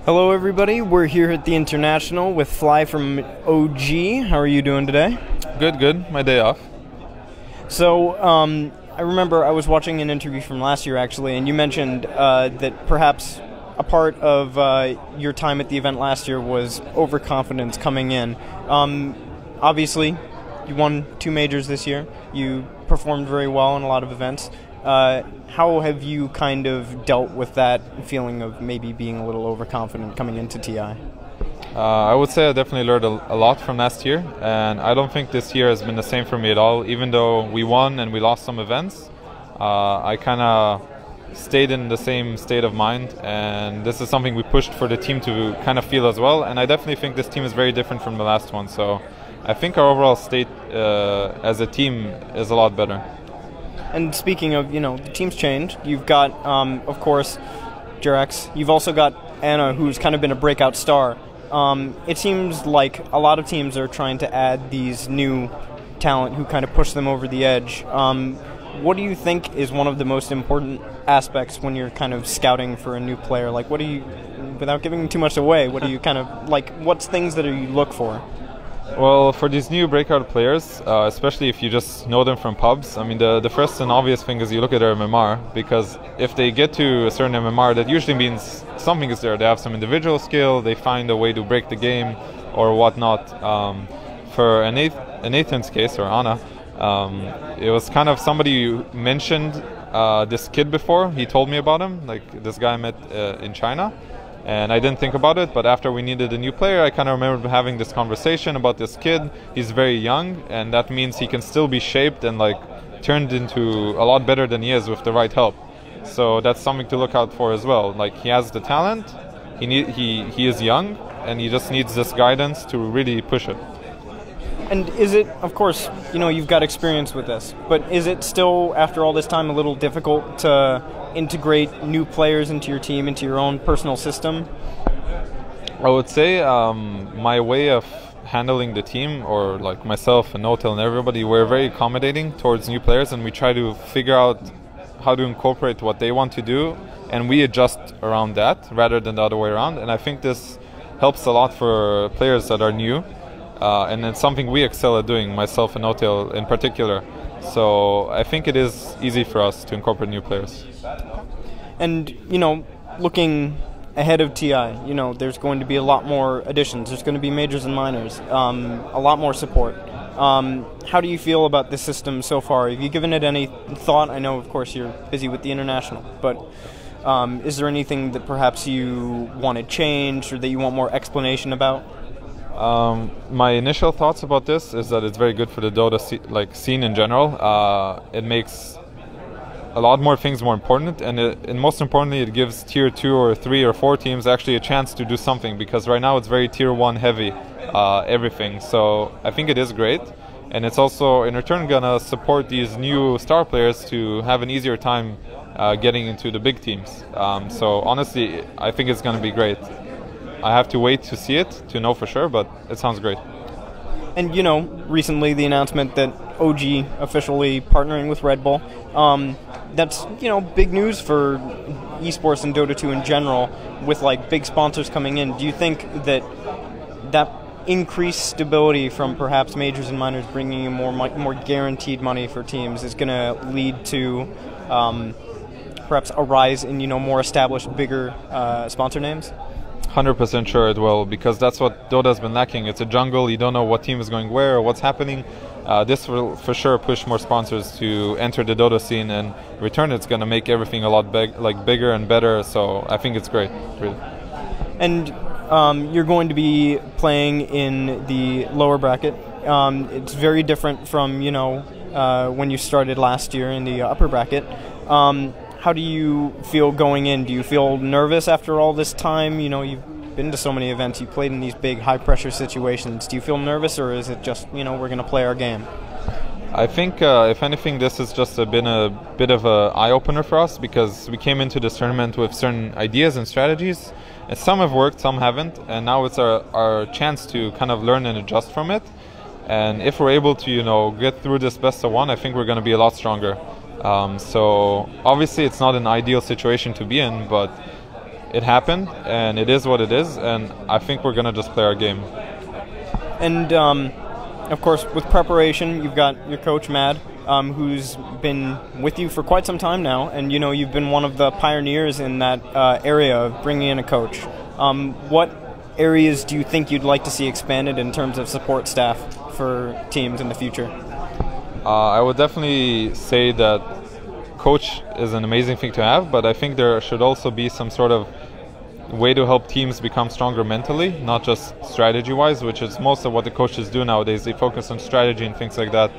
Hello everybody, we're here at the International with Fly from OG. How are you doing today? Good. My day off. So, I remember I was watching an interview from last year actually, and you mentioned that perhaps a part of your time at the event last year was overconfidence coming in. Obviously, you won 2 majors this year. You performed very well in a lot of events. How have you kind of dealt with that feeling of maybe being a little overconfident coming into TI? I would say I definitely learned a lot from last year, and I don't think this year has been the same for me at all. Even though we won and we lost some events, I kind of stayed in the same state of mind, and this is something we pushed for the team to kind of feel as well. And I definitely think this team is very different from the last one, so I think our overall state as a team is a lot better. And speaking of, the team's changed. You've got, of course, Jurex. You've also got Anna, who's kind of been a breakout star. It seems like a lot of teams are trying to add these new talent who kind of push them over the edge. What do you think is one of the most important aspects when you're kind of scouting for a new player? Like, what do you, without giving too much away, what do you kind of, like, what's things that you look for? Well, for these new breakout players, especially if you just know them from pubs, I mean, the first and obvious thing is you look at their MMR, because if they get to a certain MMR, that usually means something is there. They have some individual skill, they find a way to break the game, or whatnot. For Nathan's case, or Anna, it was kind of somebody who mentioned this kid before. He told me about him, like this guy I met in China. And I didn't think about it, but after we needed a new player, I kind of remember having this conversation about this kid. He's very young, and that means he can still be shaped and like turned into a lot better than he is with the right help. So that's something to look out for as well. Like, he has the talent, he is young, and he just needs this guidance to really push it. And is it, of course, you've got experience with this, but is it still, after all this time, a little difficult to integrate new players into your team, into your own personal system? I would say my way of handling the team, or like myself and Notel and everybody, we're very accommodating towards new players, and we try to figure out how to incorporate what they want to do, and we adjust around that rather than the other way around. And I think this helps a lot for players that are new. And it's something we excel at doing, myself and Notel in particular. So I think it is easy for us to incorporate new players. And, looking ahead of TI, there's going to be a lot more additions. There's going to be majors and minors, a lot more support. How do you feel about this system so far? Have you given it any thought? I know, of course, you're busy with the International, but is there anything that perhaps you want to change or that you want more explanation about? My initial thoughts about this is that it's very good for the Dota scene in general. It makes a lot more things more important, and most importantly, it gives tier 2 or 3 or 4 teams actually a chance to do something, because right now it's very tier 1 heavy, everything. So I think it is great, and it's also in return gonna support these new star players to have an easier time getting into the big teams. So honestly, I think it's gonna be great. I have to wait to see it to know for sure, but it sounds great. And recently the announcement that OG officially partnering with Red Bull, that's big news for esports and Dota 2 in general, with like big sponsors coming in. Do you think that increased stability from perhaps majors and minors bringing in more guaranteed money for teams is going to lead to perhaps a rise in more established, bigger sponsor names? 100% sure it will, because that's what Dota has been lacking. It's a jungle, you don't know what team is going where or what's happening. This will for sure push more sponsors to enter the Dota scene, and in return it's going to make everything a lot bigger and better, so I think it's great, really. And you're going to be playing in the lower bracket. It's very different from, when you started last year in the upper bracket. How do you feel going in? Do you feel nervous after all this time? You've been to so many events, you've played in these big, high-pressure situations. Do you feel nervous, or is it just, we're going to play our game? I think, if anything, this has just been a bit of an eye-opener for us, because we came into this tournament with certain ideas and strategies, and some have worked, some haven't, and now it's our chance to kind of learn and adjust from it. And if we're able to, get through this best of one, I think we're going to be a lot stronger. So obviously it's not an ideal situation to be in, but it happened, and it is what it is, and I think we're going to just play our game. And of course, with preparation, you've got your coach, Mad, who's been with you for quite some time now, and you've been one of the pioneers in that area of bringing in a coach. What areas do you think you'd like to see expanded in terms of support staff for teams in the future? I would definitely say that coach is an amazing thing to have, but I think there should also be some sort of way to help teams become stronger mentally, not just strategy-wise, which is most of what the coaches do nowadays. They focus on strategy and things like that.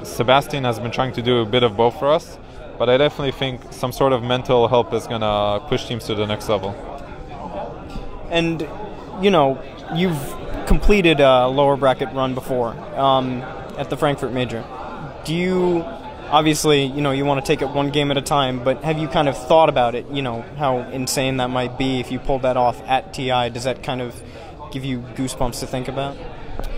Sebastian has been trying to do a bit of both for us, but I definitely think some sort of mental help is going to push teams to the next level. And, you've completed a lower bracket run before at the Frankfurt Major. Do you, obviously, you want to take it one game at a time, but have you kind of thought about it, how insane that might be if you pulled that off at TI? Does that kind of give you goosebumps to think about?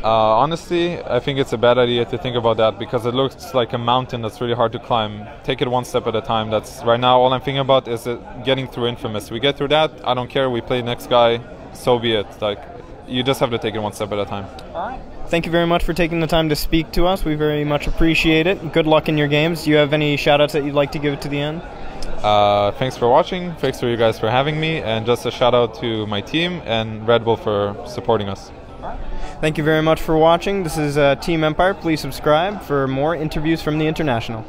Honestly, I think it's a bad idea to think about that because it looks like a mountain that's really hard to climb. Take it one step at a time. That's right now all I'm thinking about is getting through Infamous. We get through that, I don't care, we play next guy, so be it. Like, you just have to take it one step at a time. All right. Thank you very much for taking the time to speak to us. We very much appreciate it. Good luck in your games. Do you have any shout-outs that you'd like to give to the end? Thanks for watching. Thanks for you guys for having me. And just a shout-out to my team and Red Bull for supporting us. Thank you very much for watching. This is Team Empire. Please subscribe for more interviews from the International.